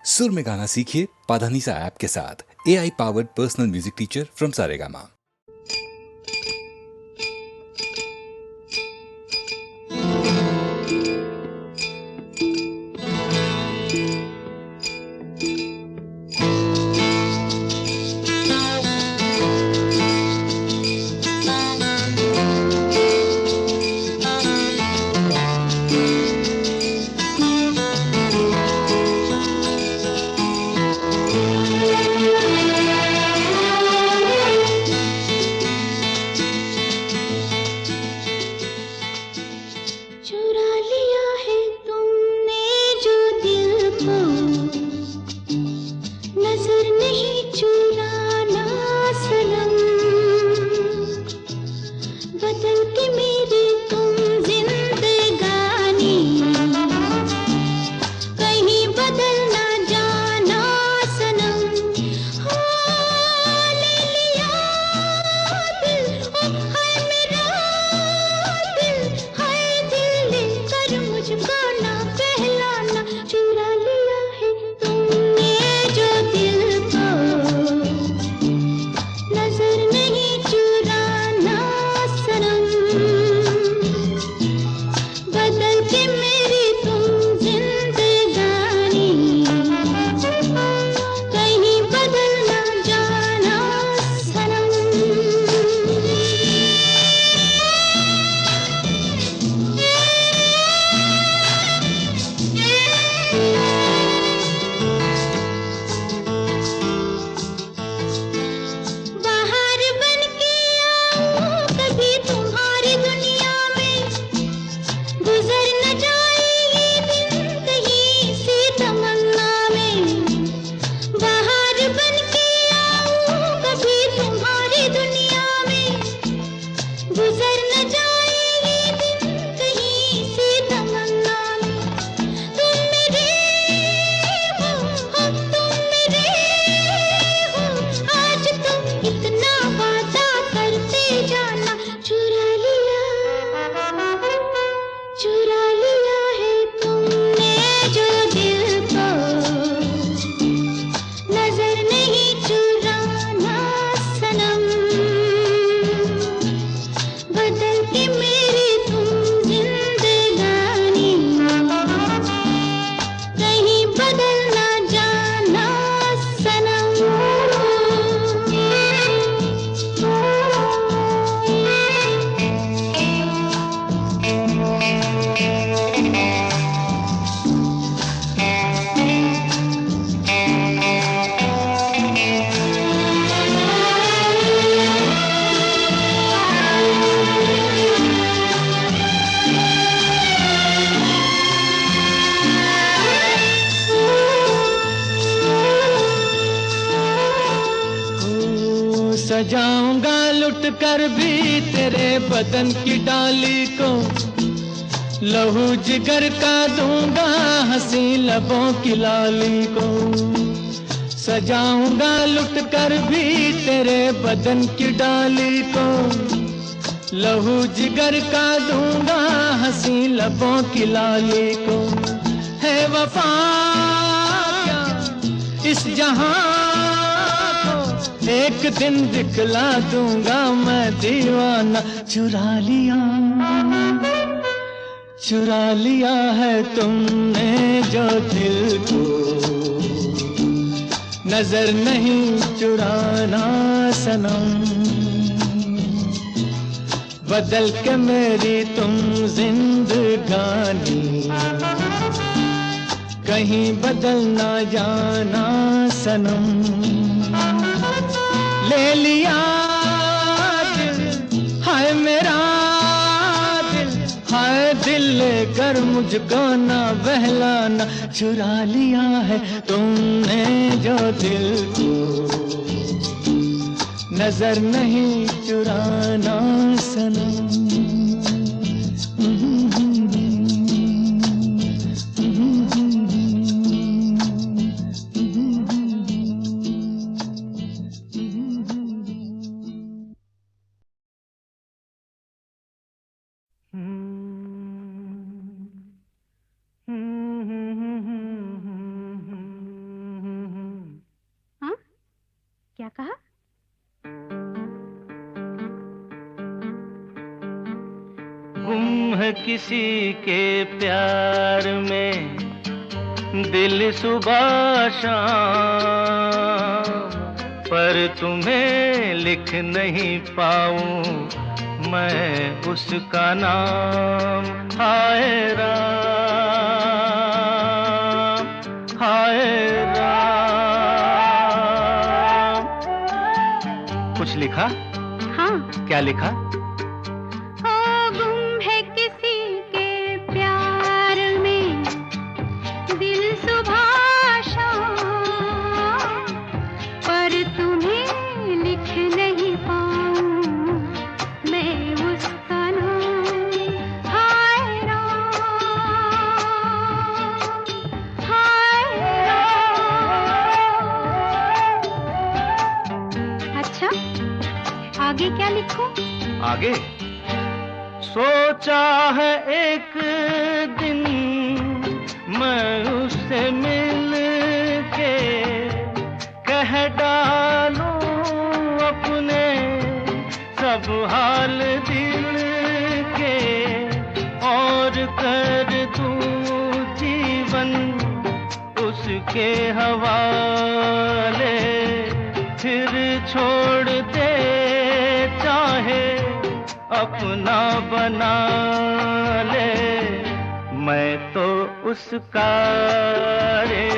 सुर में गाना सीखिए पाधानीसा ऐप के साथ। AI powered personal music teacher from Saregama. सजाऊंगा लुट कर भी तेरे बदन की डाली को, लहू जिगर का दूंगा हंसी लबों की लाली को। सजाऊंगा लुट कर भी तेरे बदन की डाली को, लहू जिगर का दूंगा हंसी लबों की लाली को। है वफा क्या इस जहां को, एक दिन दिखला दूंगा मैं दीवाना। चुरा लिया है तुमने जो दिल को, नजर नहीं चुराना सनम। बदल के मेरी तुम जिंदगानी, कहीं बदल ना जाना सनम। ले लिया दिल, हाय मेरा दिल, हाय दिल लेकर मुझको ना बहलाना। चुरा लिया है तुमने जो दिल को, नजर नहीं चुराना सनम। क्या कहा? गुम है किसी के प्यार में दिल सुबह शाम, पर तुम्हें लिख नहीं पाऊं मैं उसका नाम। हाय राम, हाय राम। कुछ लिखा? हाँ। क्या लिखा? गुम है किसी के प्यार में दिल सुबह शाम, पर तुम्हें लिख नहीं पाऊं मैं उसका नाम। हाय राम, हाय राम। अच्छा, आगे क्या लिखूं? आगे सोचा है एक दिन मैं उससे मिल के कह डालूं अपने सब हाल दिल के, और कर दूं जीवन उसके हवाले, फिर छोड़ दे चाहे अपना बना ले। मैं तो उसका रे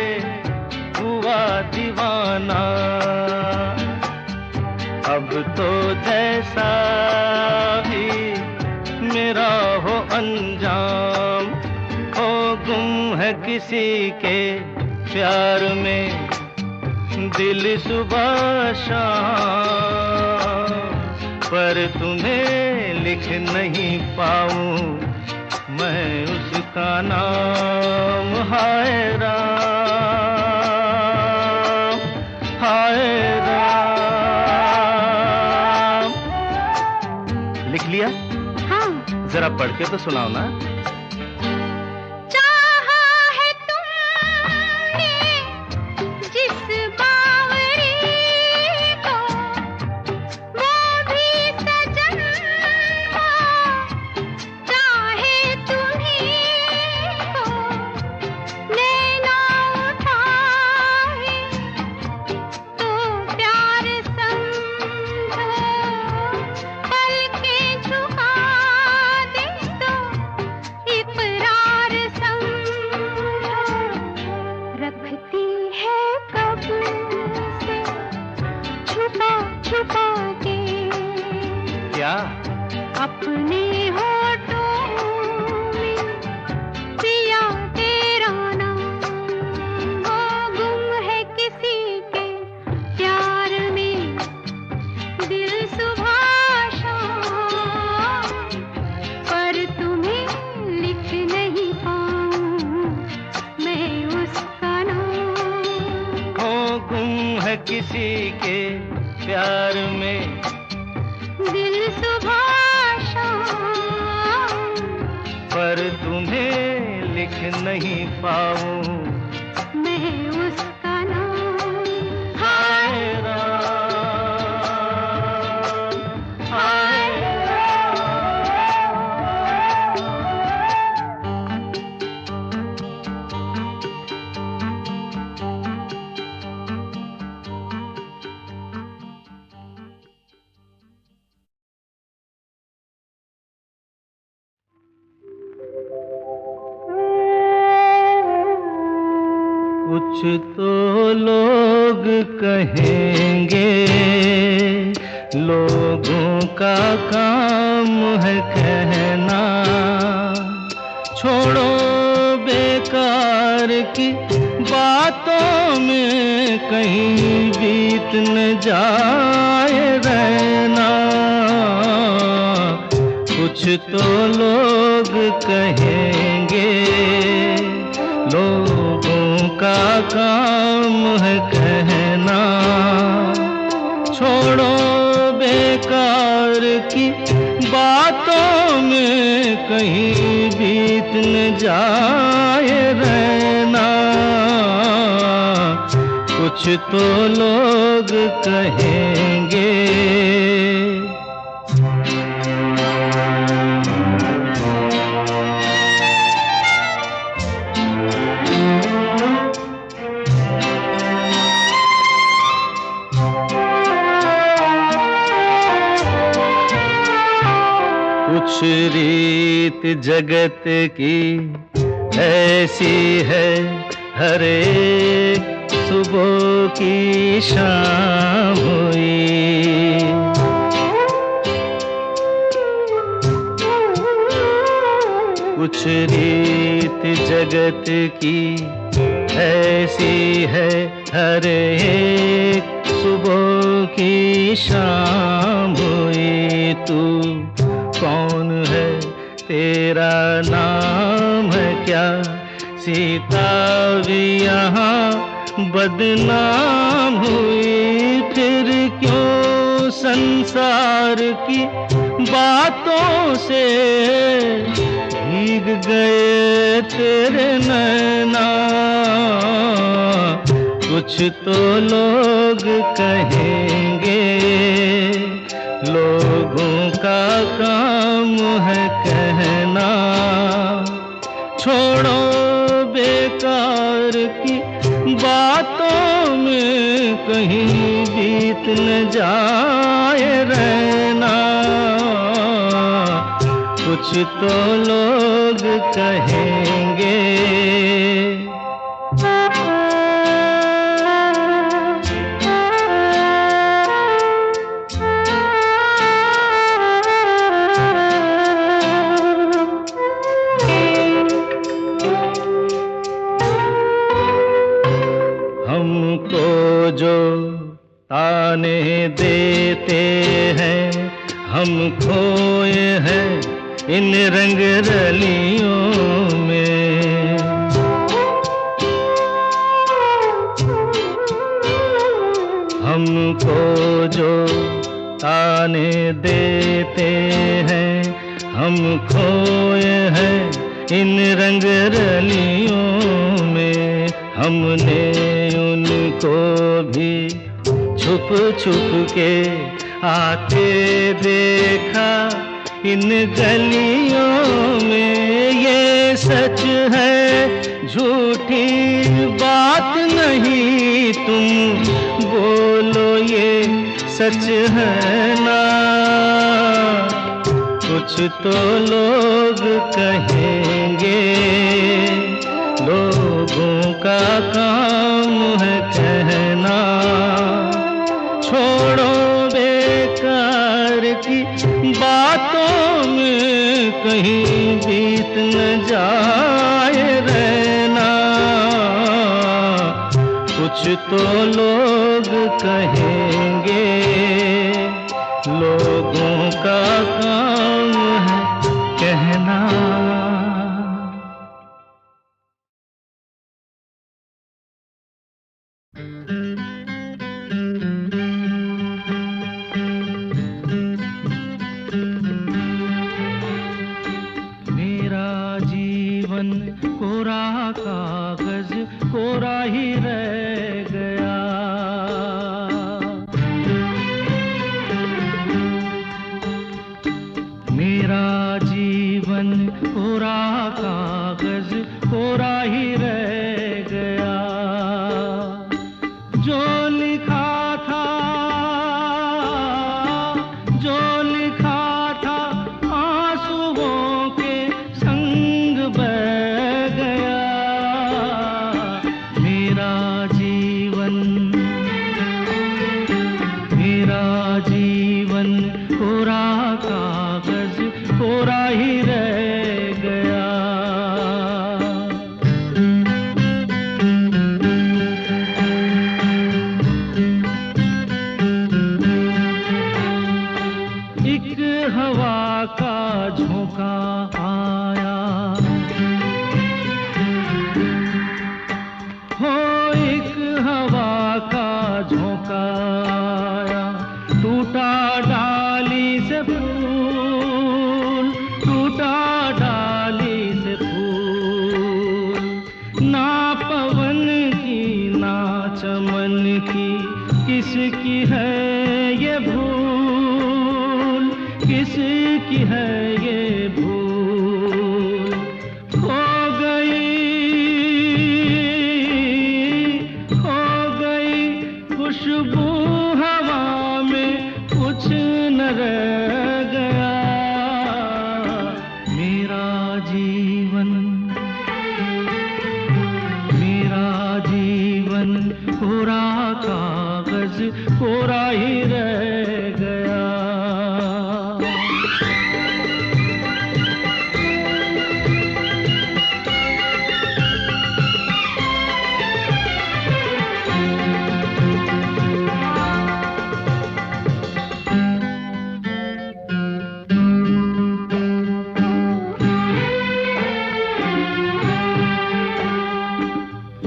हुआ दीवाना, अब तो जैसा भी मेरा हो अंजाम। हो गुम है किसी के प्यार में दिल सुबह शाम, पर तुम्हें लिख नहीं पाऊं मैं उसका नाम। हाय राम, हाय राम। लिख लिया? हाँ। जरा पढ़ के तो सुनाओ ना। अपने होठों में पिया तेरा नाम। वो गुम है किसी के प्यार में दिल सुबह शाम, पर तुम्हें लिख नहीं पाऊं मैं उसका नाम। वो गुम है किसी के प्यार में दिल सुबह पर तुम्हें लिख नहीं पाऊं मैं उसका नाम। हाय राम, हाय कुछ तो लोग कहेंगे, लोगों का काम है कहना। छोड़ो बेकार की बातों में कहीं बीत न जाए रहना। कुछ तो लोग कहेंगे, लोगों का काम है कहना। छोड़ो बेकार की बातों में कहीं बीत न जाए रहना। कुछ कुछ तो लोग कहेंगे। कुछ रीत जगत की ऐसी है, हर एक सुबह की शाम हुई। कुछ रीत जगत की ऐसी है, हर एक सुबह की शाम हुई। तू कौन है, तेरा नाम है क्या? सीता भी यहाँ बदनाम हुई। फिर क्यों संसार की बातों से भीग गए तेरे नैना? कुछ तो लोग कहेंगे, लोगों का काम है कहना। छोड़ो बेकार की बातों में कहीं बीत न जाए रहना। कुछ तो लोग कहेंगे। जो ताने देते हैं, हम खोए हैं इन रंग रलियों में। हमको जो ताने देते हैं, हम खोए हैं इन रंग रलियों में। हमने उनको भी छुप छुप के आते देखा इन गलियों में। ये सच है, झूठी बात नहीं, तुम बोलो ये सच है ना? कुछ तो लोग कहेंगे, लोगों का काम है कहना। छोड़ो बेकार की बातों में कहीं बीत न जाए रहना। कुछ तो लोग कहेंगे, लोगों का काम है कहना। मेरा जीवन कोरा कागज कोरा ही रह गया। मेरा जीवन कोरा कागज कोरा ही रह गया। जो लिखा था, जो लिखा था आंसुओं के संग बह गया। मेरा जीवन कोरा कागज कोरा ही रह गया। एक हवा का झोंका आया, हो एक हवा का झोंका आया। टूटा डाली से फूल, टूटा डाली से फूल। ना पवन की ना चमन की किसकी है ये भूल, किसकी है ये भूल। खो गई खुशबू हवा में, कुछ न रह गया मेरा जीवन, मेरा जीवन कोरा कागज कोरा ही रह गया।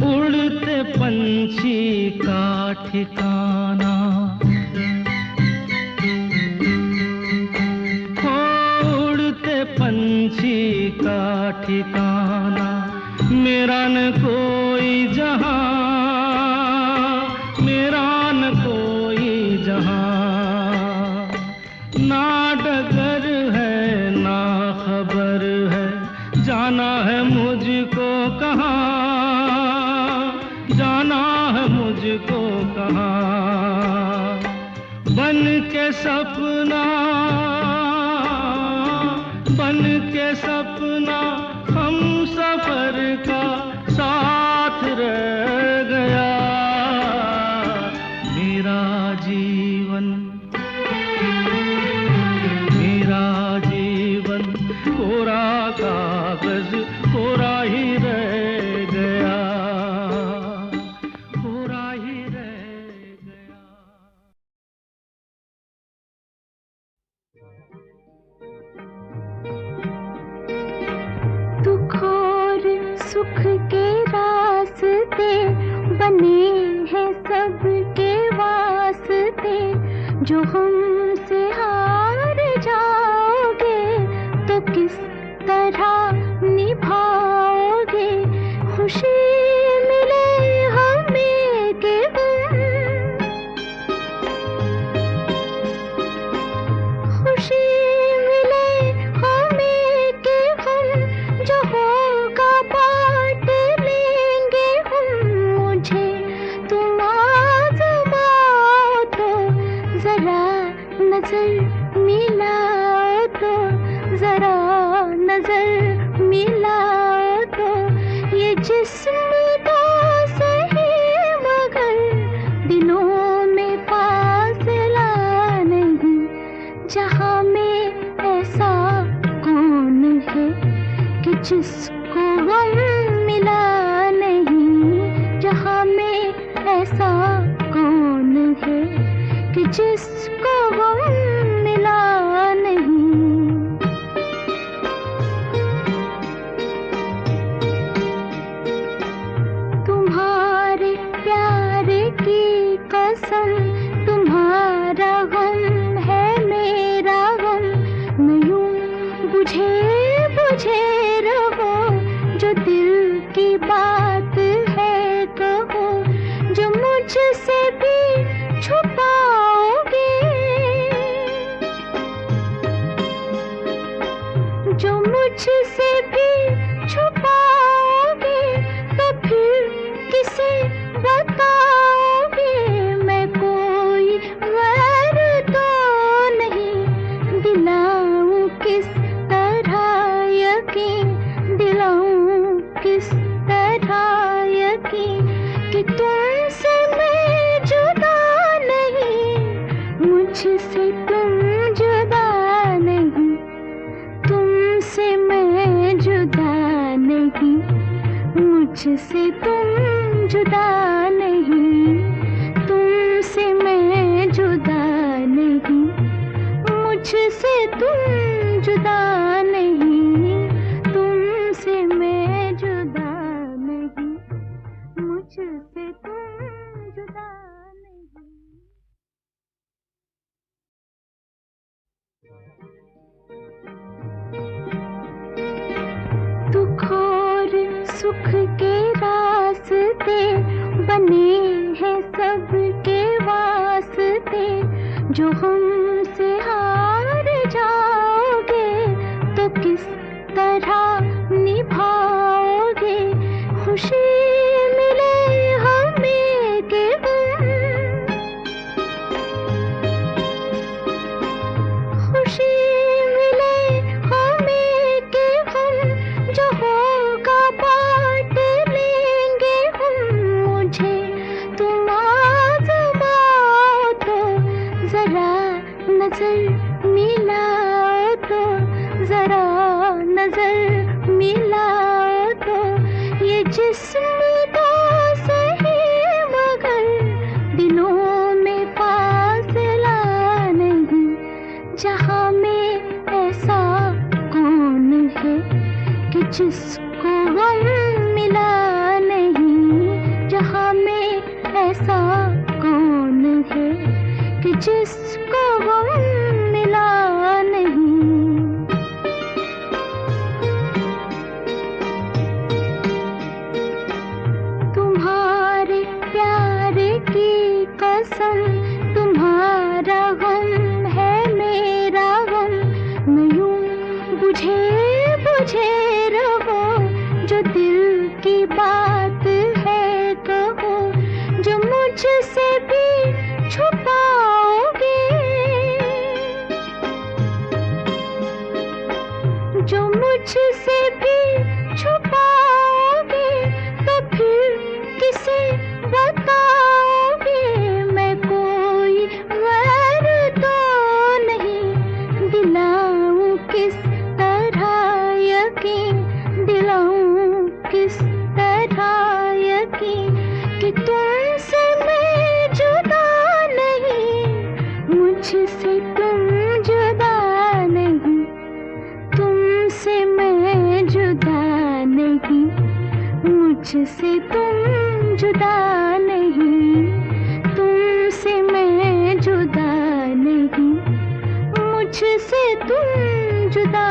उड़ते पंछी का ठिकाना, उड़ते पंछी का ठिकाना, मेरा न कोई जहां, मेरा न कोई जहां। ना डगर है ना खबर है, जाना है मुझको कहाँ, जाना है मुझको कहाँ। बन के सपना, बन के सपना हम सफर का साथ रह गया मेरा जीवन, मेरा जीवन कोरा कागज कोरा ही रह गया, कोरा ही रह गया। दुख और सुख के रास्ते बने हैं सबके वास्ते, जो हमसे हार जाओगे तो किस तरह निभाओगे। खुशी मिले हमें कि खुशी मिले हमें कि हम जो होगा बांट लेंगे हम। मुझे तुम आज़माओ तो जरा नजर मिलाओ तो, जरा नजर मिलाओ तो। ये जिस्म तो सही मगर दिलों में फासला नहीं, जहाँ में ऐसा कौन है कि जिसको गम मिला नहीं, जहाँ में ऐसा कौन है कि जिसको गम मिला नहीं। तुम्हारे प्यार की कसम, तुम्हारा गम है मेरा गम। मैं यूं बुझे बुझे रहो, जो दिल की बात है कहो, जो मुझसे भी छुपाओगे, जो मुझसे भी छुपाओगे तो फिर किसे बताओगे। मैं कोई गैर तो नहीं, दिलाऊं किस तरह यकीन, दिलाऊं किस तरह यकीन कि तुमसे मैं जुदा नहीं, मुझसे तुम जुदा नहीं, तुमसे मैं जुदा नहीं, मुझसे तुम जुदा नहीं, तुमसे मैं जुदा नहीं, मुझसे तुम जुदा नहीं, तुमसे मैं जुदा नहीं, मुझसे तुम जुदा नहीं। दुख और सुख के रास्ते बने जो हमसे हार जाओगे तो किस तरह निभाओगे। खुशी मिले हमें के खुशी मिले हमें के हम जो होगा बांट लेंगे हम। मुझे तुम आज़माओ तो जरा नजर मिलाओ तो जरा नजर मिलाओ तो ये जिस्म तो सही मगर दिलों में फासला नहीं। जहाँ में ऐसा कौन है कि जिसको गम मिला नहीं। जहाँ में ऐसा कौन है कि जिसको गम मिला नहीं। तुम्हारे प्यार की कसम तुम्हारा गम है मेरा गम। मैं यूं बुझे बुझे रहो जो दिल की बात है कहो। जो मुझसे भी छुपाओगे जो मुझसे भी छुपाओगे तो फिर किसे बताओगे। मैं कोई गैर तो नहीं दिलाऊं किस तरह यकीन। दिलाऊं किस तरह यकीन कि तुमसे मैं जुदा नहीं। मुझसे तुम जुदा नहीं। तुमसे मैं जुदा नहीं। मुझसे तुम जुदा नहीं। तुमसे मैं जुदा नहीं। मुझसे तुम जुदा